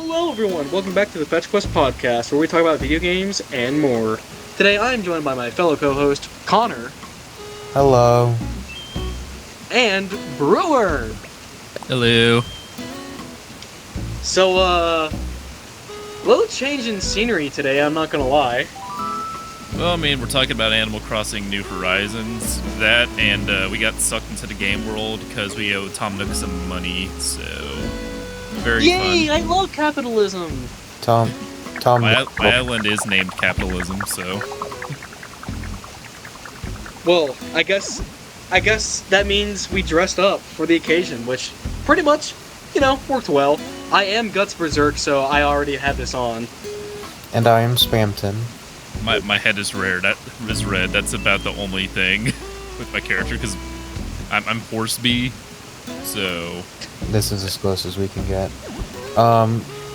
Hello everyone, welcome back to the Fetch Quest podcast, where we talk about video games and more. Today I am joined by my fellow co-host, Connor. Hello. And Brewer. Hello. So, little change in scenery today, I'm not gonna lie. Well, I mean, we're talking about Animal Crossing New Horizons, that, and we got sucked into the game world because we owe Tom Nook some money, so very Yay, fun. I love capitalism! Tom. My island is named Capitalism, so Well, I guess that means we dressed up for the occasion, which pretty much, worked well. I am Guts Berserk, so I already had this on. And I am Spamton. my head is rare. That is red. That's about the only thing with my character, because I'm Horseby, so This is as close as we can get.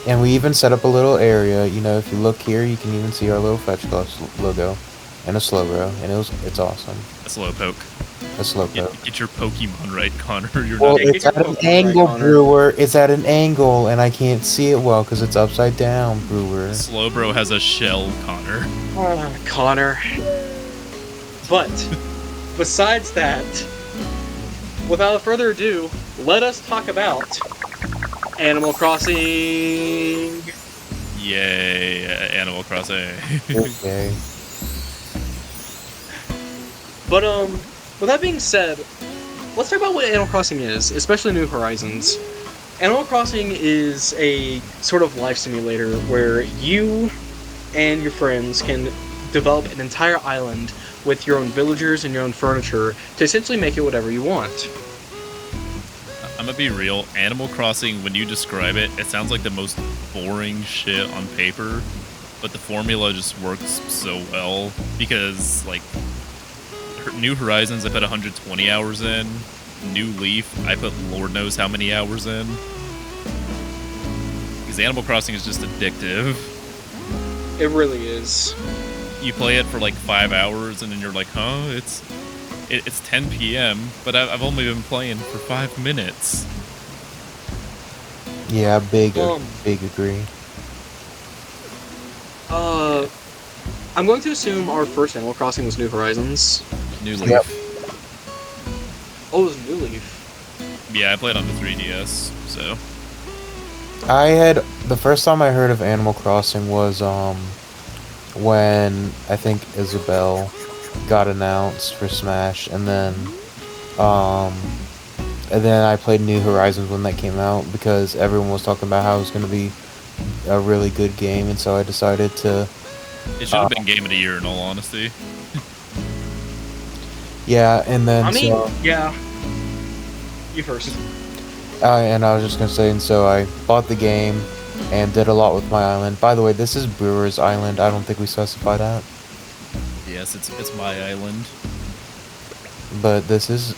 And we even set up a little area. You know, if you look here, you can even see our little Fetch Quest logo and a Slowbro, and it's awesome. a slow poke. A Slowpoke. Get your Pokemon right, Connor. You're Well, not. it's at an angle, Brewer. It's at an angle, and I can't see it well because it's upside down, Brewer. Slowbro has a shell, Connor. Connor. But, besides that, without further ado, let us talk about Animal Crossing. Yay, Animal Crossing. Okay. But, with that being said, let's talk about what Animal Crossing is, especially New Horizons. Animal Crossing is a sort of life simulator where you and your friends can develop an entire island with your own villagers and your own furniture to essentially make it whatever you want. I'm gonna be real. Animal Crossing, when you describe it, it sounds like the most boring shit on paper, but the formula just works so well because, like, New Horizons, I put 120 hours in. New Leaf, I put Lord knows how many hours in. Because Animal Crossing is just addictive. It really is. You play it for like 5 hours, and then you're like, huh, it's 10 p.m., but I've only been playing for 5 minutes. Yeah, big agree. I'm going to assume our first Animal Crossing was New Horizons. New Leaf. Yep. Oh, it was New Leaf. Yeah, I played on the 3DS, so. The first time I heard of Animal Crossing was, when I think Isabelle got announced for Smash, and then I played New Horizons when that came out because everyone was talking about how it was going to be a really good game, and so I decided to. It should have been Game of the Year, in all honesty. Yeah, and then yeah. You first. And I was just gonna say, and so I bought the game and did a lot with my island. By the way, this is Brewer's Island. I don't think we specified that. Yes, it's my island. But this is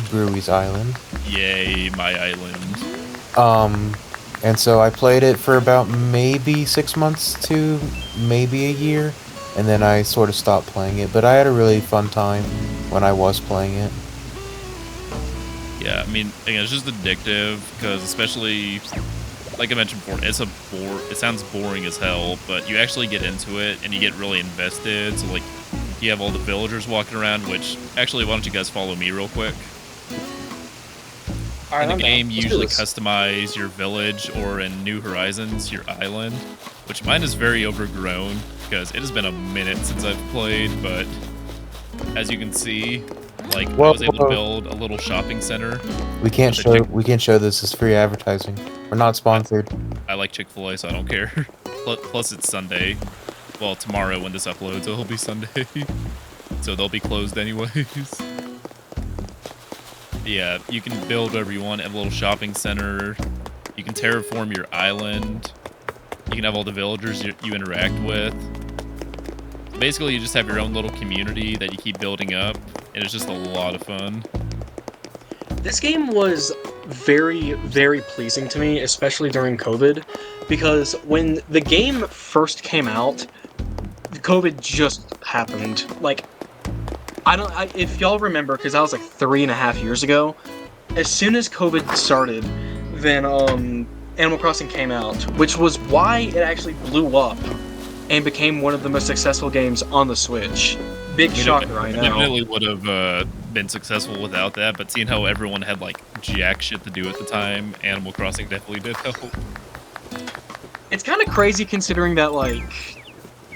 Brewery's Island. Yay, my island. And so I played it for about maybe 6 months to maybe a year, and then I sort of stopped playing it. But I had a really fun time when I was playing it. Yeah, I mean, again, it's just addictive because, especially, like I mentioned before, it sounds boring as hell, but you actually get into it and you get really invested. So, like, you have all the villagers walking around, which, actually, why don't you guys follow me real quick? In the game, you usually customize your village, or in New Horizons, your island, which mine is very overgrown because it has been a minute since I've played, but as you can see, like, I was able to build a little shopping center. We can't show this as free advertising. We're not sponsored. I like Chick-fil-A, so I don't care. Plus, it's Sunday. Well, tomorrow when this uploads, it'll be Sunday. So they'll be closed anyways. Yeah, you can build whatever you want, have a little shopping center. You can terraform your island. You can have all the villagers you interact with. Basically, you just have your own little community that you keep building up, and it's just a lot of fun. This game was very, very pleasing to me, especially during COVID, because when the game first came out, COVID just happened. Like, if y'all remember, because that was like 3.5 years ago, as soon as COVID started, then Animal Crossing came out, which was why it actually blew up and became one of the most successful games on the Switch. Big shocker, I know. Definitely would have been successful without that, but seeing how everyone had like jack shit to do at the time, Animal Crossing definitely did help. It's kind of crazy considering that, like,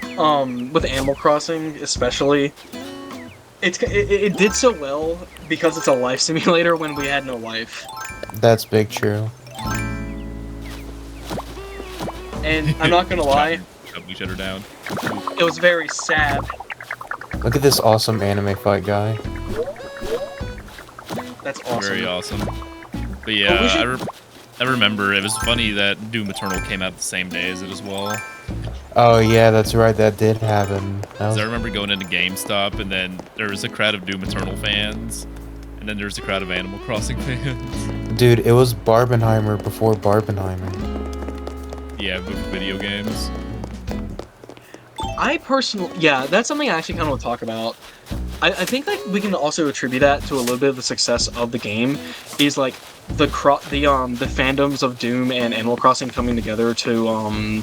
with Animal Crossing especially, it did so well because it's a life simulator when we had no life. That's big true. And I'm not gonna lie, Shut each other down. it was very sad. Look at this awesome anime fight guy. That's awesome. Very awesome. But yeah, I remember it was funny that Doom Eternal came out the same day as it as well. Oh yeah, that's right. That did happen. That 'Cause was... I remember going into GameStop, and then there was a crowd of Doom Eternal fans, and then there was a crowd of Animal Crossing fans. Dude, it was Barbenheimer before Barbenheimer. Yeah, with video games. I personally, yeah, that's something I actually kind of want to talk about. I think like we can also attribute that to a little bit of the success of the game, is like the fandoms of Doom and Animal Crossing coming together to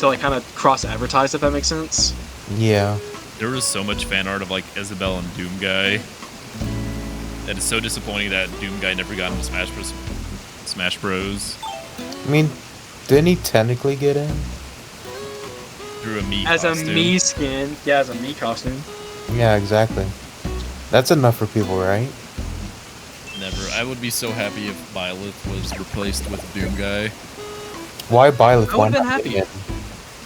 like kind of cross advertise, if that makes sense. Yeah. There was so much fan art of like Isabelle and Doom Guy. That is so disappointing that Doom Guy never got into Smash Bros. I mean, didn't he technically get in? Through a Mii As costume. a Mii skin, yeah, as a Mii costume. Yeah, exactly. That's enough for people, right? Never. I would be so happy if Violet was replaced with Doom Guy. Why Byleth? I Why would've been not happy. get in?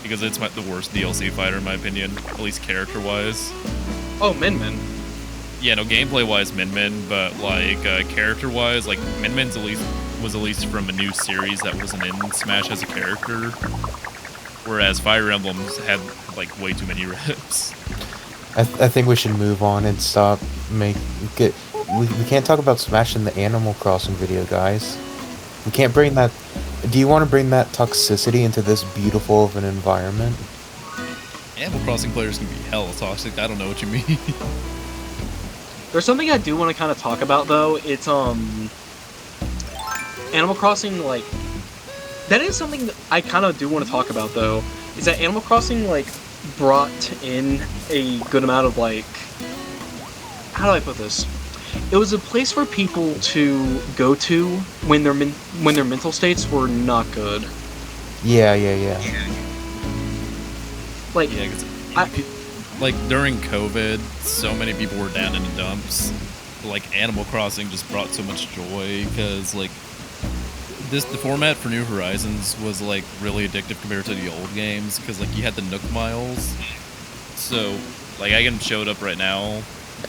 Because it's the worst DLC fighter in my opinion, at least character-wise. Oh, Min Min. Yeah, no, gameplay-wise, Min Min, but like character-wise, like Min Min's was at least from a new series that wasn't in Smash as a character, whereas Fire Emblems had like way too many reps. I think we should move on and stop we can't talk about Smash in the Animal Crossing video, guys. We can't bring that. Do you want to bring that toxicity into this beautiful of an environment? Animal Crossing players can be hella toxic. I don't know what you mean. There's something I do want to kind of talk about though. It's Animal Crossing, like, that is something that I kind of do want to talk about though. Is that Animal Crossing like brought in a good amount of like, how do I put this? It was a place for people to go to when their mental states were not good. Yeah. Like, Yeah, like during COVID, so many people were down in the dumps. Like Animal Crossing just brought so much joy because like the format for New Horizons was like really addictive compared to the old games because like you had the Nook Miles. So like I can show it up right now.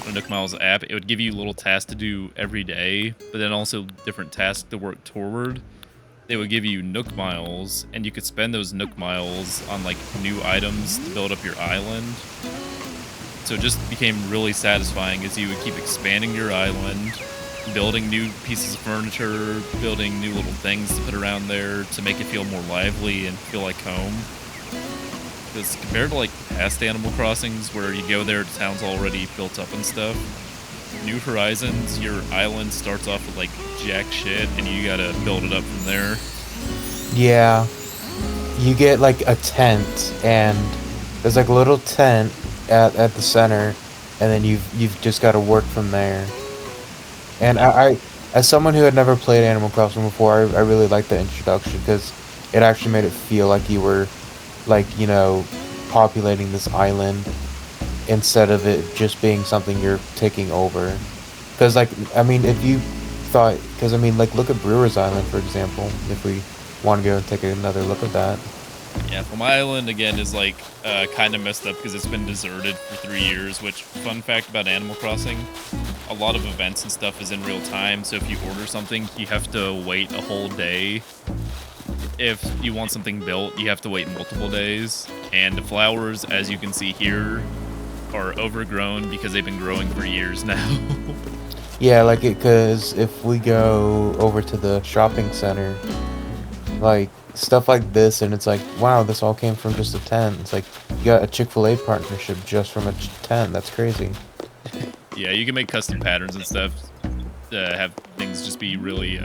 The Nook Miles app, it would give you little tasks to do every day, but then also different tasks to work toward. They would give you Nook Miles, and you could spend those Nook Miles on like new items to build up your island. So it just became really satisfying as you would keep expanding your island, building new pieces of furniture, building new little things to put around there to make it feel more lively and feel like home. Because compared to like past Animal Crossings where you go there, the town's already built up and stuff, New Horizons, your island starts off with like jack shit and you gotta build it up from there. Yeah. You get like a tent, and there's like a little tent at the center, and then you've just got to work from there. And I as someone who had never played Animal Crossing before, I really liked the introduction because it actually made it feel like you were, like, you know, populating this island instead of it just being something you're taking over. Because, like, I mean, if you thought, because, I mean, like, look at Brewer's Island, for example, if we want to go and take another look at that. Yeah, well, my island, again, is, like, kind of messed up because it's been deserted for 3 years, which, fun fact about Animal Crossing, a lot of events and stuff is in real time, so if you order something, you have to wait a whole day. If you want something built, you have to wait multiple days, and the flowers, as you can see here, are overgrown because they've been growing for years now. Yeah, like, because if we go over to the shopping center, like, stuff like this, and it's like, wow, this all came from just a tent. It's like, you got a Chick-fil-A partnership just from a tent. That's crazy. Yeah, you can make custom patterns and stuff to have things just be really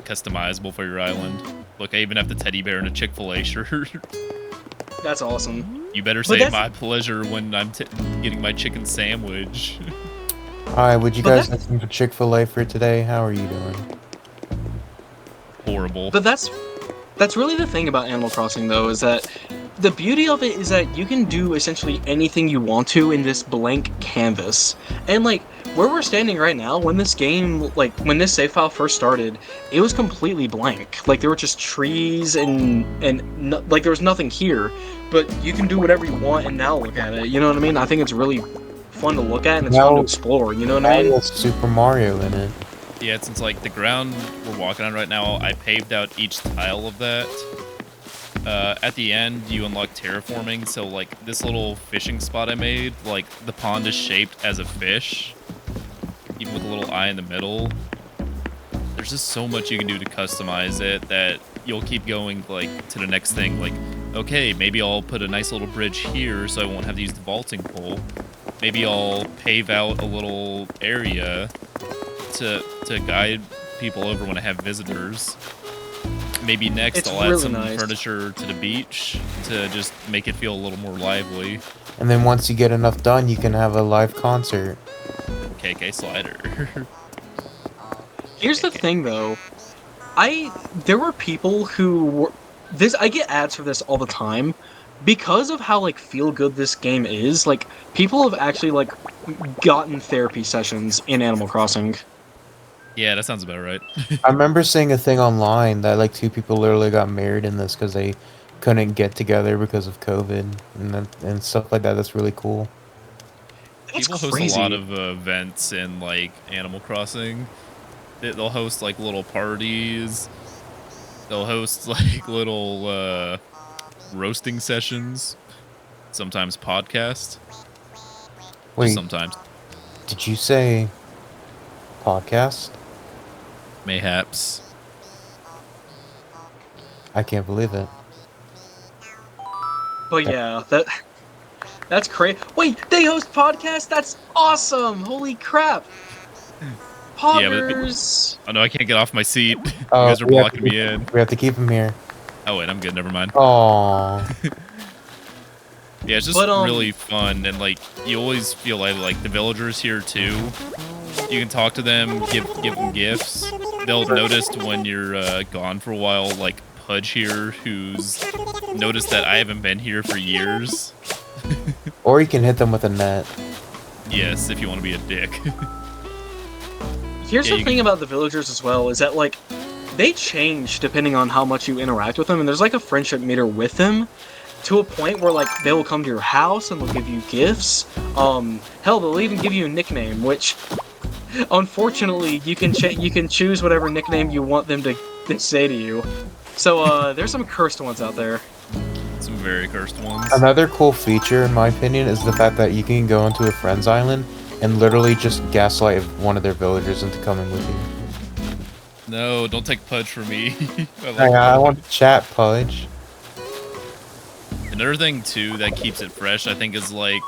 customizable for your island. Look, I even have the teddy bear and a Chick-fil-A shirt. That's awesome. You better But say my pleasure when I'm getting my chicken sandwich. Alright, would you But guys that's- have some Chick-fil-A for today? How are you doing? Horrible. But that's really the thing about Animal Crossing, though, is that the beauty of it is that you can do essentially anything you want to in this blank canvas. And like where we're standing right now, when this game, like when this save file first started, it was completely blank. Like there were just trees and no, like there was nothing here. But you can do whatever you want and now look at it. You know what I mean? I think it's really fun to look at and it's fun to explore. You know what I mean? Now there's Super Mario in it. Yeah, since like the ground we're walking on right now, I paved out each tile of that. At the end, you unlock terraforming, so like this little fishing spot I made, like the pond is shaped as a fish, even with a little eye in the middle. There's just so much you can do to customize it that you'll keep going like to the next thing. Like, okay, maybe I'll put a nice little bridge here so I won't have to use the vaulting pole. Maybe I'll pave out a little area to guide people over when I have visitors. Maybe next It's I'll add really some nice. furniture to the beach to just make it feel a little more lively. And then once you get enough done, you can have a live concert. KK slider. Here's the thing, though. There were people who were I get ads for this all the time because of how like feel good this game is. Like people have actually like gotten therapy sessions in Animal Crossing. Yeah, that sounds about right. I remember seeing a thing online that like 2 people literally got married in this because they couldn't get together because of COVID and stuff like that. That's really cool. That's People host crazy. a lot of events in like Animal Crossing. They'll host like little parties. They'll host like little roasting sessions. Sometimes podcasts. Wait, Just sometimes. did you say podcast? Mayhaps. I can't believe it. But yeah, that's crazy. Wait, they host podcasts? That's awesome! Holy crap! Yeah, but Poggers! oh no, I can't get off my seat. You Oh, guys are blocking me in. We have to keep him here. Oh wait, I'm good. Never mind. Aww. Yeah, it's just really fun, and like you always feel like the villagers here too. You can talk to them, give them gifts. They'll notice when you're gone for a while. Like Pudge here, who's noticed that I haven't been here for years. Or you can hit them with a net. Yes, if you want to be a dick. Here's the thing about the villagers as well, is that like they change depending on how much you interact with them, and there's like a friendship meter with them to a point where like they will come to your house and they'll give you gifts. Hell, they'll even give you a nickname, which unfortunately you can choose whatever nickname you want them to say to you. So there's some cursed ones out there. Some very cursed ones. Another cool feature, in my opinion, is the fact that you can go into a friend's island and literally just gaslight one of their villagers into coming with you. No, don't take Pudge from me. I want to chat, Pudge. Another thing too that keeps it fresh, I think, is like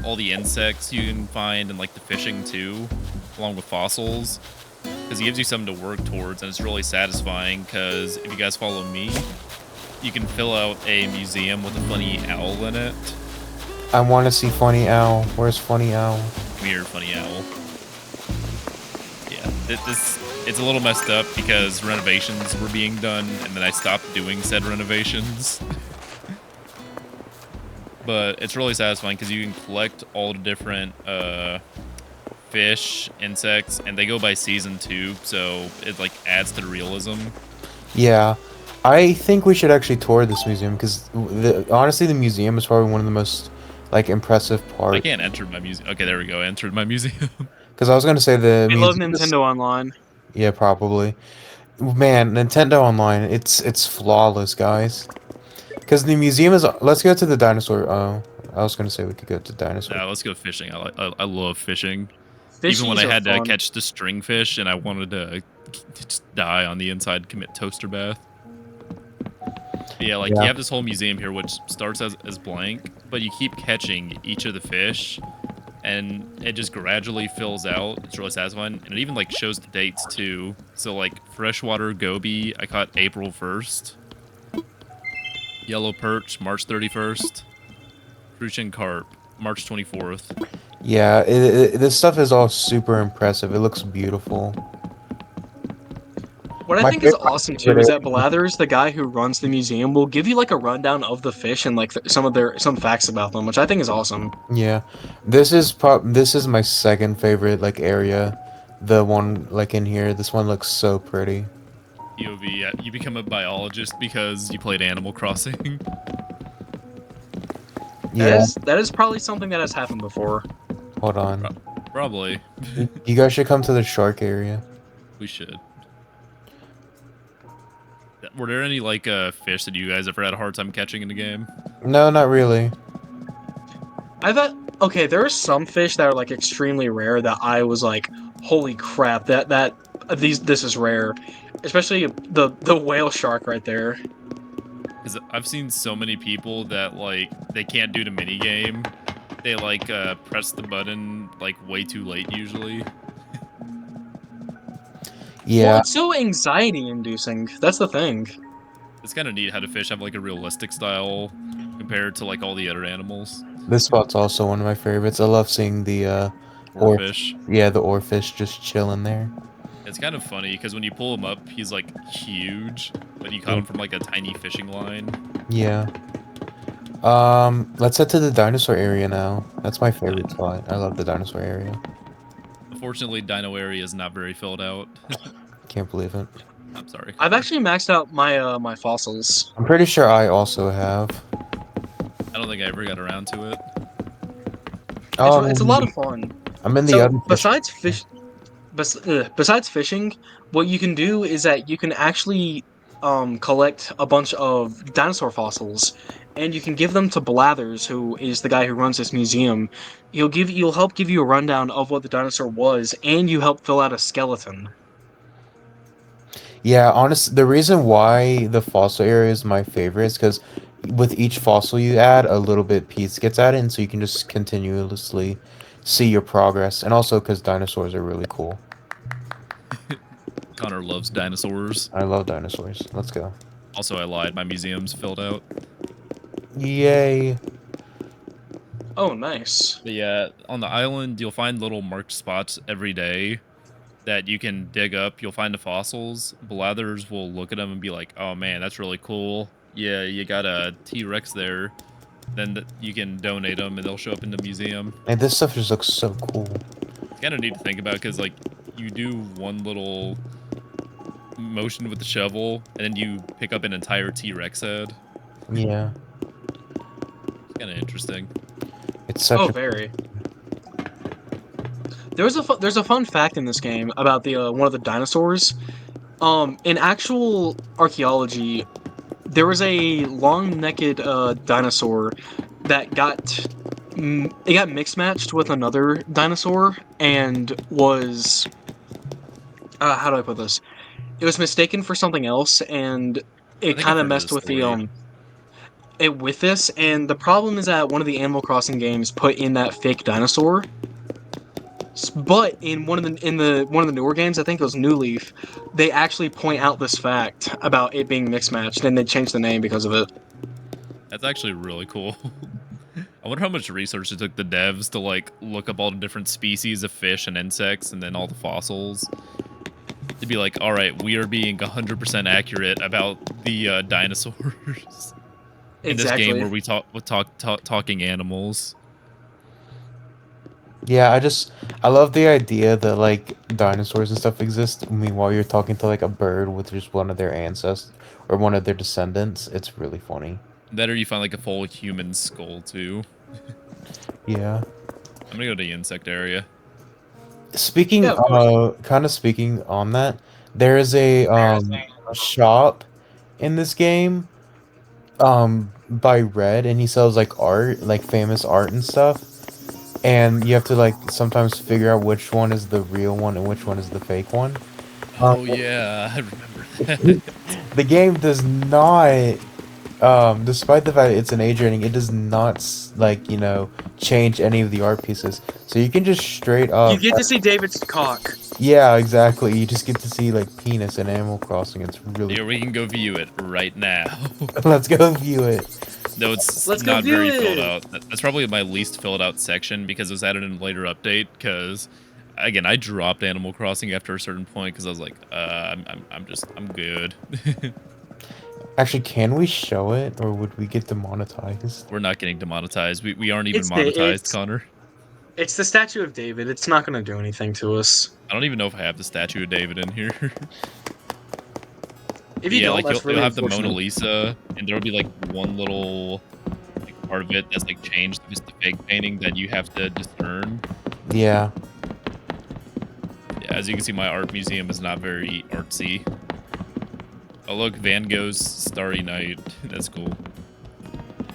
all the insects you can find and like the fishing too, along with fossils, because it gives you something to work towards, and it's really satisfying. Because if you guys follow me, you can fill out a museum with a funny owl in it. I want to see Funny Owl. Where's Funny Owl? Come here, funny owl. Yeah, it's a little messed up because renovations were being done, and then I stopped doing said renovations. But it's really satisfying because you can collect all the different fish, insects, and they go by season too, so it like adds to the realism. Yeah, I think we should actually tour this museum because honestly, the museum is probably one of the most like impressive parts. I can't enter my museum. Okay, there we go. I entered my museum. Because I was gonna say the We love museum is- Nintendo Online. Yeah, probably. Man, Nintendo Online, it's flawless, guys. Because the museum is. Let's go to the dinosaur. Oh, I was gonna say we could go to dinosaur. Yeah, let's go fishing. I love fishing. Fishies Even when I are had fun. to catch the stringfish and I wanted to just die on the inside, commit toaster bath. Yeah, like you have this whole museum here which starts as blank, but you keep catching each of the fish, and it just gradually fills out. It's really satisfying, and it even like shows the dates too. So like freshwater goby, I caught April 1st. Yellow perch, March 31st. Crucian carp, March 24th. Yeah, this stuff is all super impressive. It looks beautiful. What I My think is favorite awesome too is area- that Blathers, the guy who runs the museum, will give you like a rundown of the fish and like some facts about them, which I think is awesome. Yeah, this is my second favorite like area. The one like in here. This one looks so pretty. POV, you become a biologist because you played Animal Crossing. Yeah, That is probably something that has happened before. hold on. Probably. You guys should come to the shark area. We should. Were there any like fish that you guys ever had a hard time catching in the game? No, not really. I thought okay, there are some fish that are like extremely rare that I was like, holy crap, this is rare, especially the whale shark right there. Because I've seen so many people that like they can't do the mini game. They like press the button like way too late usually. Well, Yeah, it's so anxiety inducing. That's the thing. It's kind of neat how the fish have like a realistic style compared to like all the other animals. this spot's also one of my favorites. I love seeing the Or fish. yeah, the oarfish just chilling there. It's kind of funny because when you pull him up, he's like huge, but you caught him from like a tiny fishing line. Yeah. Let's head to the dinosaur area now. That's my favorite spot. I love the dinosaur area. Unfortunately, Dino area is not very filled out. Can't believe it. I'm sorry. I've actually maxed out my fossils. I'm pretty sure I also have. I don't think I ever got around to it. It's a lot of fun. I'm in the So other besides fishing, what you can do is that you can actually collect a bunch of dinosaur fossils, and you can give them to Blathers, who is the guy who runs this museum. You'll help give you a rundown of what the dinosaur was, and you help fill out a skeleton. Yeah, honest. The reason why the fossil area is my favorite is because with each fossil you add, a little bit piece gets added, and so you can just continuously see your progress. And also because dinosaurs are really cool. Connor loves dinosaurs. I love dinosaurs. Let's go. Also, I lied. My museum's filled out. Yay. Oh, nice. But yeah, on the island, you'll find little marked spots every day that you can dig up. You'll find the fossils. Blathers will look at them and be like, "Oh man, that's really cool. Yeah, you got a T-Rex there." Then you can donate them, and they'll show up in the museum. And this stuff just looks so cool. It's kind of neat to think about because like you do one little motion with the shovel, and then you pick up an entire T-Rex head. Yeah. It's kind of interesting. It's such Oh, a very. There's a fun fact in this game about the one of the dinosaurs. In actual archaeology, there was a long-necked dinosaur that it got mixed matched with another dinosaur and was how do I put this? It was mistaken for something else, and I it think I've kind of heard of messed this with story. it with this. And the problem is that one of the Animal Crossing games put in that fake dinosaur. But in one of the newer games, I think it was New Leaf, they actually point out this fact about it being mixed matched, and they changed the name because of it. That's actually really cool. I wonder how much research it took the devs to like look up all the different species of fish and insects and then all the fossils. To be like, all right, we are being 100% accurate about the dinosaurs in this game where we talking animals. Yeah, I love the idea that like dinosaurs and stuff exist. Meanwhile, you're talking to like a bird with just one of their ancestors or one of their descendants. It's really funny. That or you find like a full human skull too. Yeah. I'm gonna go to the insect area. Speaking, Yeah, of course. kind of speaking on that, there is a shop in this game, by Red, and he sells like art, like famous art and stuff. And you have to like sometimes figure out which one is the real one and which one is the fake one. Oh yeah, I remember that. The game does not Despite the fact that it's an age rating, it does not like change any of the art pieces. So you can just straight You up. get to see David's cock. Yeah, exactly. You just get to see like penis in Animal Crossing. It's really. Here we can go view it right now. Let's go view it. No, it's Let's go not view very it. filled out. That's probably my least filled out section because it was added in a later update. Because again, I dropped Animal Crossing after a certain point because I was like, I'm good. Actually, can we show it, or would we get demonetized? We're not getting demonetized. We aren't even It's monetized, Connor. it's the statue of David. It's not gonna do anything to us. I don't even know if I have the statue of David in here. If you Yeah, don't, like that's you'll really have the Mona unfortunate. Lisa, and there'll be like one little like, part of it that's like changed, just the fake painting that you have to discern. Yeah. Yeah, as you can see, my art museum is not very artsy. Oh look, Van Gogh's Starry Night. That's cool.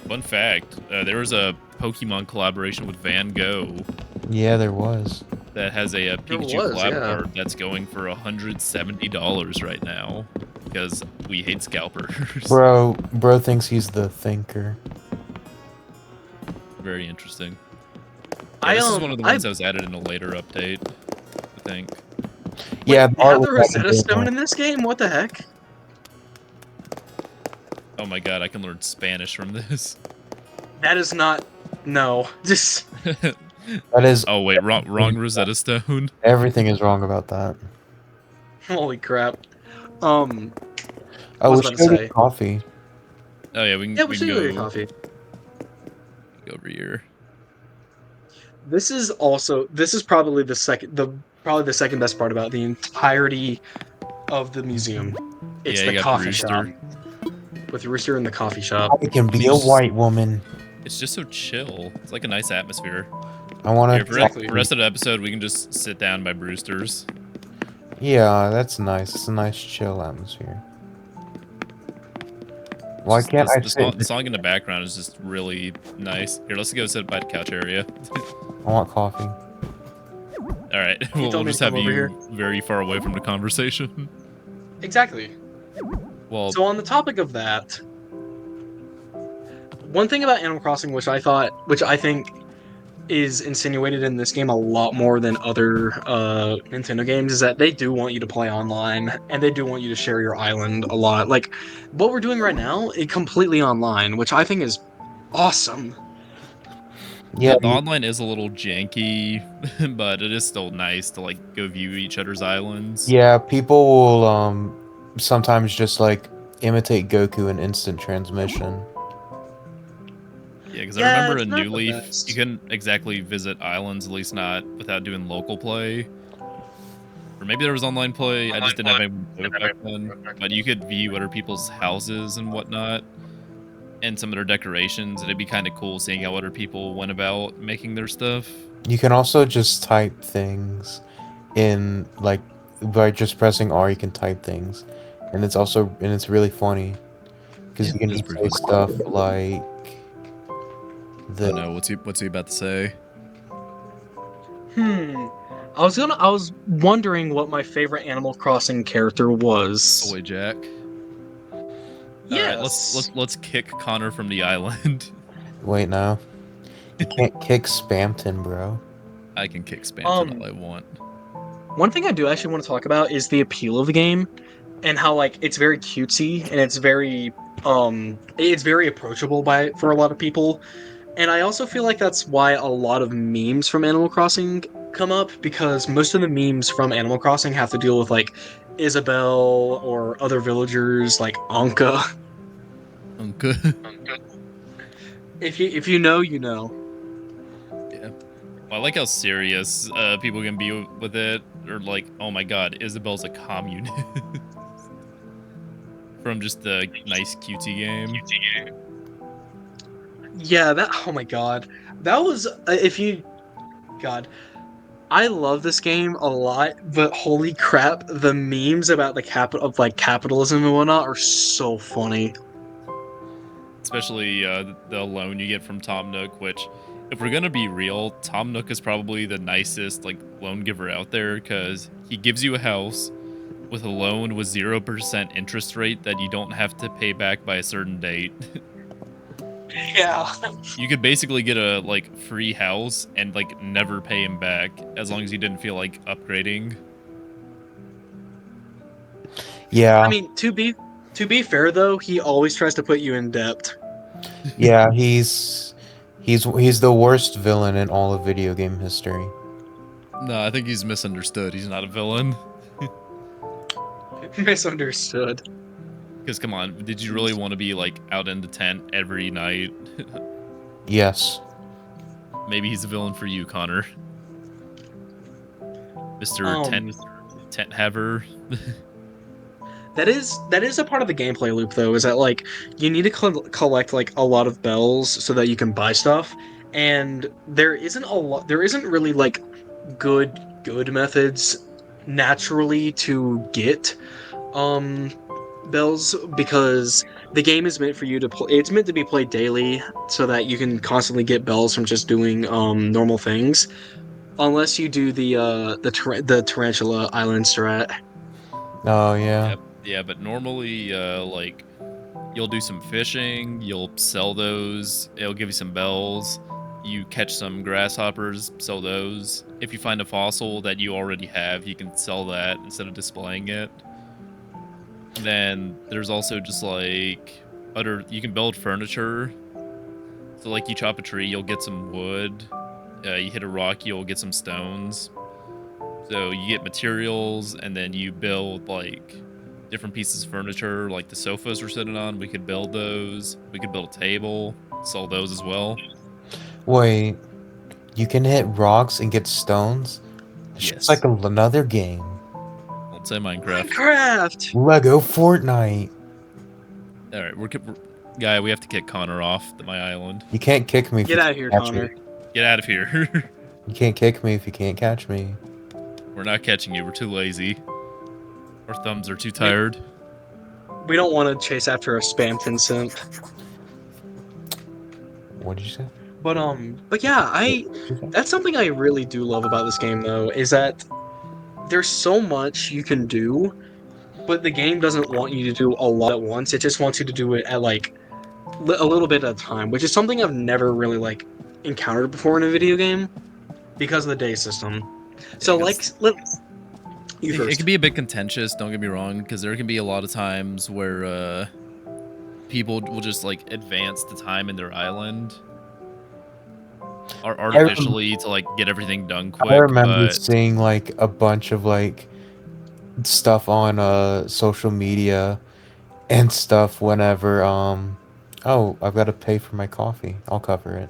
Fun fact: there was a Pokemon collaboration with Van Gogh Yeah, there was. that has a, Pikachu was, collab yeah. card that's going for $170 right now because we hate scalpers. Bro thinks he's the thinker. Very interesting. Yeah, this is one of the I ones that was added in a later update, I think. Yeah, they the art have the was Rosetta Stone different. in this game. What the heck? Oh my god, I can learn Spanish from this. That is not. No, just That is. Oh wait, wrong Rosetta Stone. Everything is wrong about that. holy crap. Oh, What we was I should about go to get say? coffee. Oh yeah, we can, Yeah, we we can should go, go get coffee. go over here. This is probably the second best part about the entirety of the museum. It's Yeah, the you got coffee shop Brewster. with Rooster in the coffee shop. I can be a Just- white woman. It's just so chill. It's like a nice atmosphere. I want Here, to. Exactly. for the rest of the episode, we can just sit down by Brewster's. Yeah, that's nice. It's a nice chill atmosphere. Why can't I sit? The song in the background is just really nice. Here, let's go sit by the couch area. I want coffee. All right, we'll told me just to have come over you here. very far away from the conversation. Exactly. Well, So on the topic of that, one thing about Animal Crossing, which I think is insinuated in this game a lot more than other Nintendo games, is that they do want you to play online and they do want you to share your island a lot. Like what we're doing right now, is completely online, which I think is awesome. Yeah, the online is a little janky, but it is still nice to like go view each other's islands. yeah. People will sometimes just like imitate Goku in instant transmission. Yeah, because Yeah, I remember it's in not New the Leaf, best. you couldn't exactly visit islands, at least not without doing local play. Or maybe there was online play. I just didn't have my back then. But you could view other people's houses and whatnot, and some of their decorations. And it'd be kind of cool seeing how other people went about making their stuff. You can also just type things in like by just pressing R. You can type things, and it's really funny because Yeah, you can it is just pretty say funny. stuff like the. Oh no, what's he about to say? I was wondering what my favorite Animal Crossing character was. Soy Jack. Yes. Alright, let's kick Connor from the island. Wait, no. You can't kick Spamton, bro. I can kick Spamton all I want. One thing I do actually want to talk about is the appeal of the game and how like it's very cutesy and it's very approachable for a lot of people. And I also feel like that's why a lot of memes from Animal Crossing come up, because most of the memes from Animal Crossing have to deal with like Isabelle or other villagers like Anka. Okay. If you know, you know. Yeah. Well, I like how serious people can be with it. Or like, oh my god, Isabelle's a communist. From just the nice cutesy game. Yeah, oh my god. That was God. I love this game a lot, but holy crap, the memes about the capitalism and whatnot are so funny. Especially the loan you get from Tom Nook, which, if we're gonna be real, Tom Nook is probably the nicest like loan giver out there because he gives you a house, with a loan with 0% interest rate that you don't have to pay back by a certain date. Yeah. You could basically get a like free house and like never pay him back as long as you didn't feel like upgrading. Yeah, I mean, to be fair though, he always tries to put you in debt. yeah, he's the worst villain in all of video game history. No, I think he's misunderstood. He's not a villain. Misunderstood. Because come on, did you really want to be like out in the tent every night? Yes. Maybe he's a villain for you, Connor. Mr. Um, Tent Haver. that is a part of the gameplay loop though. Is that like you need to collect like a lot of bells so that you can buy stuff, and there isn't a lot. There isn't really like good methods naturally to get um bells because the game is meant for you to play. It's meant to be played daily so that you can constantly get bells from just doing normal things. Unless you do the Tarantula Island strat. Oh yeah. Yep. Yeah, but normally, like, you'll do some fishing, you'll sell those, it'll give you some bells. You catch some grasshoppers, sell those. If you find a fossil that you already have, you can sell that instead of displaying it. Then there's also just like you can build furniture. So like you chop a tree, you'll get some wood. You hit a rock, you'll get some stones. So you get materials, and then you build like different pieces of furniture, like the sofas we're sitting on. We could build those. We could build a table, sell those as well. Wait, you can hit rocks and get stones? It's just Yes. like another game. Don't say Minecraft. Minecraft. Lego Fortnite. All right, guy. We have to kick Connor off my island. You can't kick me if Get you out of can't here, catch Connor. me. Get out of here. You can't kick me if you can't catch me. We're not catching you. We're too lazy. Our thumbs are too tired. We don't want to chase after a spamton simp. What did you say? But yeah, What did you say? that's something I really do love about this game though, is that there's so much you can do, but the game doesn't want you to do a lot at once. It just wants you to do it at like a little bit at a time, which is something I've never really like encountered before in a video game because of the day system. So like, you It first. can be a bit contentious, don't get me wrong, because there can be a lot of times where people will just like advance the time in their island artificially to like get everything done quick. I remember But seeing like a bunch of like stuff on social media and stuff whenever oh, I've got to pay for my coffee. I'll cover it.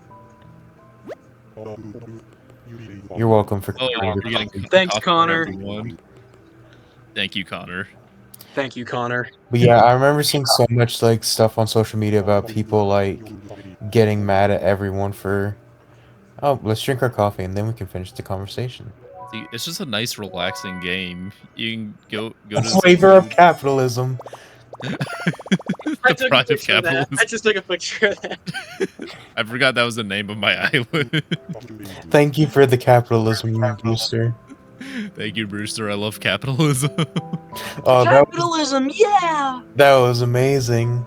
You're welcome for oh, covering you're your getting coffee. Thanks, coffee for Connor. everyone. Thank you, Connor. Thank you, Connor. But yeah, I remember seeing so much like stuff on social media about people like getting mad at everyone for, oh, let's drink our coffee and then we can finish the conversation. See, it's just a nice, relaxing game. You can go A to flavor of capitalism. I the took a pride of picture of that. capitalism. I just took a picture of that. I forgot that was the name of my island. Thank you for the capitalism, Brewster. Thank you, Brewster. I love capitalism. Oh, Capitalism, yeah. that was amazing.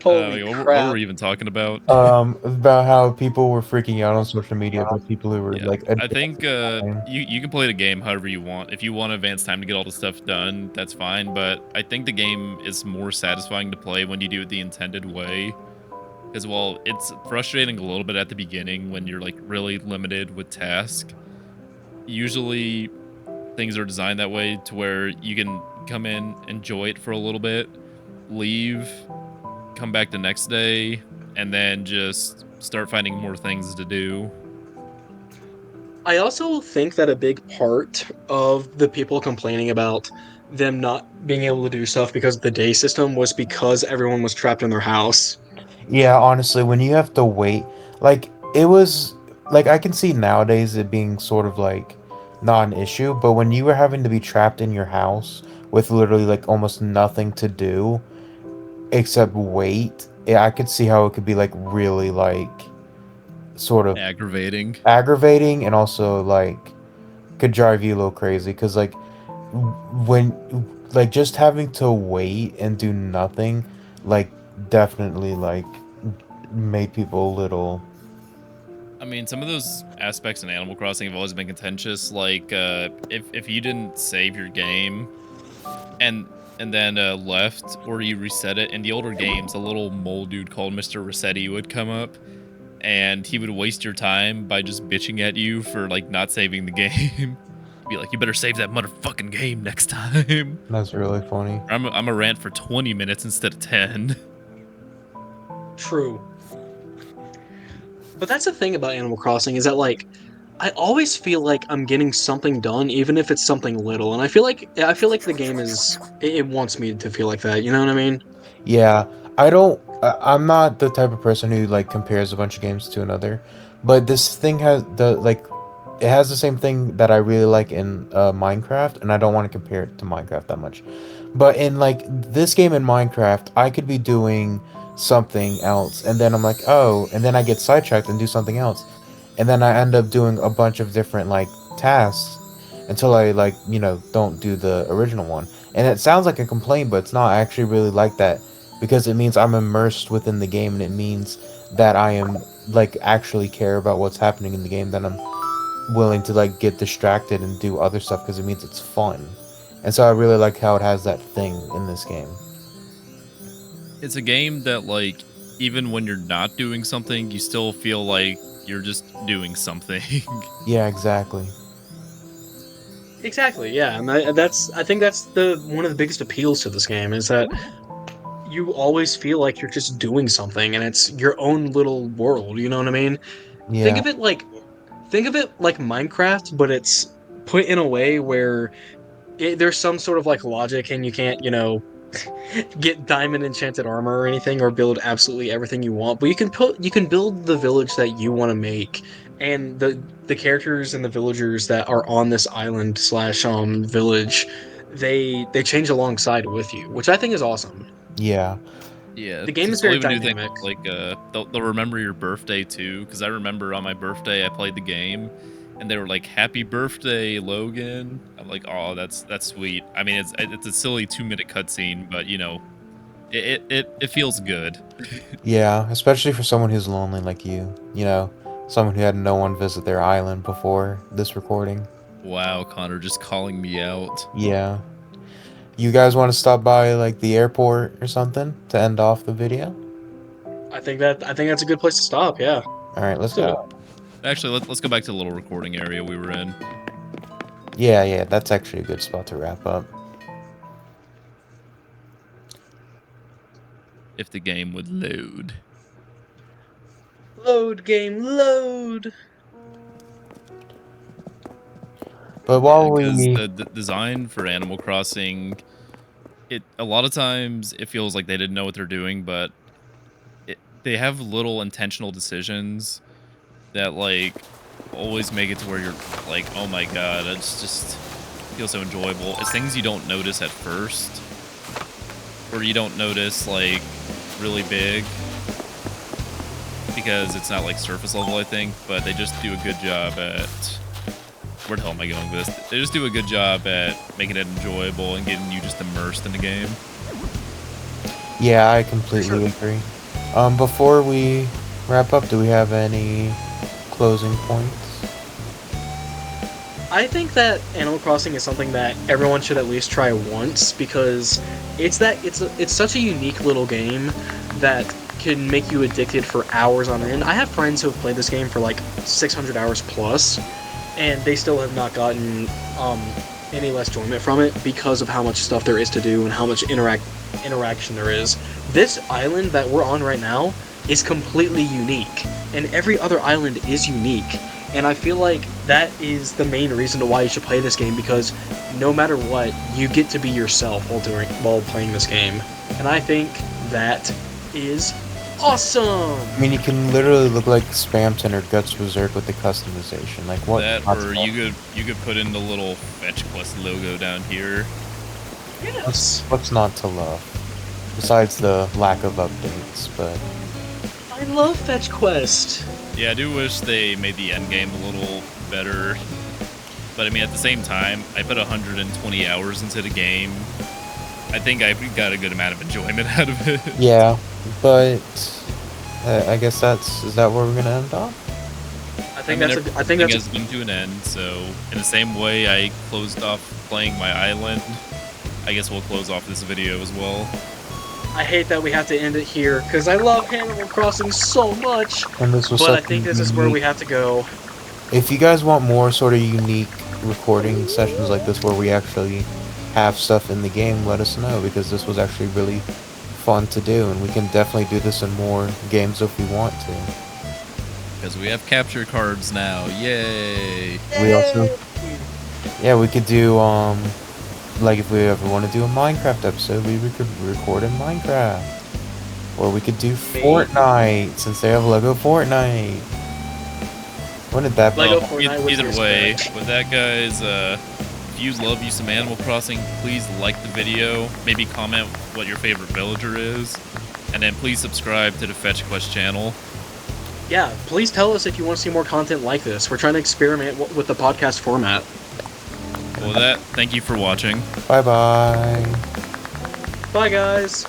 Holy what crap! were we even talking about? About how people were freaking out on social media about people who were Yeah, like. I think you can play the game however you want. If you want advance time to get all the stuff done, that's fine. But I think the game is more satisfying to play when you do it the intended way. Because while it's frustrating a little bit at the beginning when you're like really limited with tasks, usually things are designed that way to where you can come in, enjoy it for a little bit, leave, come back the next day, and then just start finding more things to do. I also think that a big part of the people complaining about them not being able to do stuff because of the day system was because everyone was trapped in their house. Yeah, honestly, when you have to wait, like it was, like I can see nowadays it being sort of like not an issue, but when you were having to be trapped in your house with literally like almost nothing to do except wait, yeah, I could see how it could be like really like sort of Aggravating. aggravating and also like could drive you a little crazy because like when like just having to wait and do nothing like definitely like made people a little. I mean, some of those aspects in Animal Crossing have always been contentious. Like, if you didn't save your game and then left or you reset it in the older games, a little mole dude called Mr. Rossetti would come up and he would waste your time by just bitching at you for like not saving the game. Be like, you better save that motherfucking game next time. That's really funny. I'm a rant for 20 minutes instead of 10. True. But that's the thing about Animal Crossing is that like I always feel like I'm getting something done, even if it's something little, and I feel like the game it wants me to feel like that. You know what I mean? Yeah, I don't. I'm not the type of person who like compares a bunch of games to another, but this thing has the like, it has the same thing that I really like in Minecraft, and I don't want to compare it to Minecraft that much. But in like this game in Minecraft, I could be doing something else, and then I'm like, oh, and then I get sidetracked and do something else, and then I end up doing a bunch of different like tasks until I like don't do the original one. And it sounds like a complaint, but it's not actually really like that because it means I'm immersed within the game, and it means that I am like actually care about what's happening in the game. That I'm willing to like get distracted and do other stuff because it means it's fun. And so I really like how it has that thing in this game. It's a game that, like, even when you're not doing something, you still feel like you're just doing something. Yeah, exactly. Exactly. Yeah, and I think that's the one of the biggest appeals to this game is that you always feel like you're just doing something, and it's your own little world. You know what I mean? Think Yeah. of it like think of it like Minecraft, but it's put in a way where there's some sort of like logic, and you can't, get diamond enchanted armor or anything, or build absolutely everything you want. But you can build the village that you want to make, and the characters and the villagers that are on this island slash village, they change alongside with you, which I think is awesome. Yeah. Yeah, The game is they'll very even do things dynamic. like they'll remember your birthday too. Because I remember on my birthday I played the game, and they were like, "Happy birthday, Logan." I'm like, "Oh, that's sweet." I mean, it's a silly 2-minute cutscene, but it feels good. Yeah, especially for someone who's lonely like you. Someone who had no one visit their island before this recording. Wow, Connor, just calling me out. Yeah. You guys want to stop by like the airport or something to end off the video? I think that's a good place to stop. Yeah, All right, let's let's do it. go. Actually, let's go back to the little recording area we were in. Yeah, yeah, that's actually a good spot to wrap up. If the game would load. Load game, load. But Yeah, while because we, the design for Animal Crossing, it a lot of times it feels like they didn't know what they're doing, but they have little intentional decisions that like always make it to where you're like, oh my god, it's just feels so enjoyable. It's things you don't notice at first, or you don't notice like really big because it's not like surface level, I think. But they just do a good job at where the hell am I going with this? They just do a good job at making it enjoyable and getting you just immersed in the game. yeah, I completely agree. Before we wrap up, do we have any closing points? I think that Animal Crossing is something that everyone should at least try once because it's such a unique little game that can make you addicted for hours on end. I have friends who have played this game for like 600 hours plus, and they still have not gotten any less enjoyment from it because of how much stuff there is to do and how much interaction there is. This island that we're on right now is completely unique, and every other island is unique. And I feel like that is the main reason to why you should play this game, because no matter what, you get to be yourself while playing this game. And I think that is awesome. I mean, you can literally look like Spamton or Guts Berserk with the customization. Like what? That, or you could put in the little Fetch Quest logo down here. Yes. What's not to love? Besides the lack of updates, but I love Fetch Quest. Yeah, I do wish they made the end game a little better. But I mean, at the same time, I put 120 hours into the game. I think I got a good amount of enjoyment out of it. Yeah, but I guess is that where we're gonna end off? I think Everything that's has come to an end. So in the same way I closed off playing my island, I guess we'll close off this video as well. I hate that we have to end it here because I love Animal Crossing so much. And this was But I such think a this is where we unique- have to go. If you guys want more sort of unique recording sessions like this where we actually have stuff in the game, let us know, because this was actually really fun to do, and we can definitely do this in more games if we want to. Because we have capture cards now. Yay! We also, yeah, we could do like if we ever want to do a Minecraft episode, we could record in Minecraft, or we could do Fortnite since they have Lego Fortnite. Wouldn't that be? Lego Well, Fortnite was either just way, bad. with that, guys, if you love you some Animal Crossing, please like the video. Maybe comment what your favorite villager is, and then please subscribe to the Fetch Quest channel. Yeah, please tell us if you want to see more content like this. We're trying to experiment with the podcast format. Well, with that, thank you for watching. Bye bye. Bye, guys.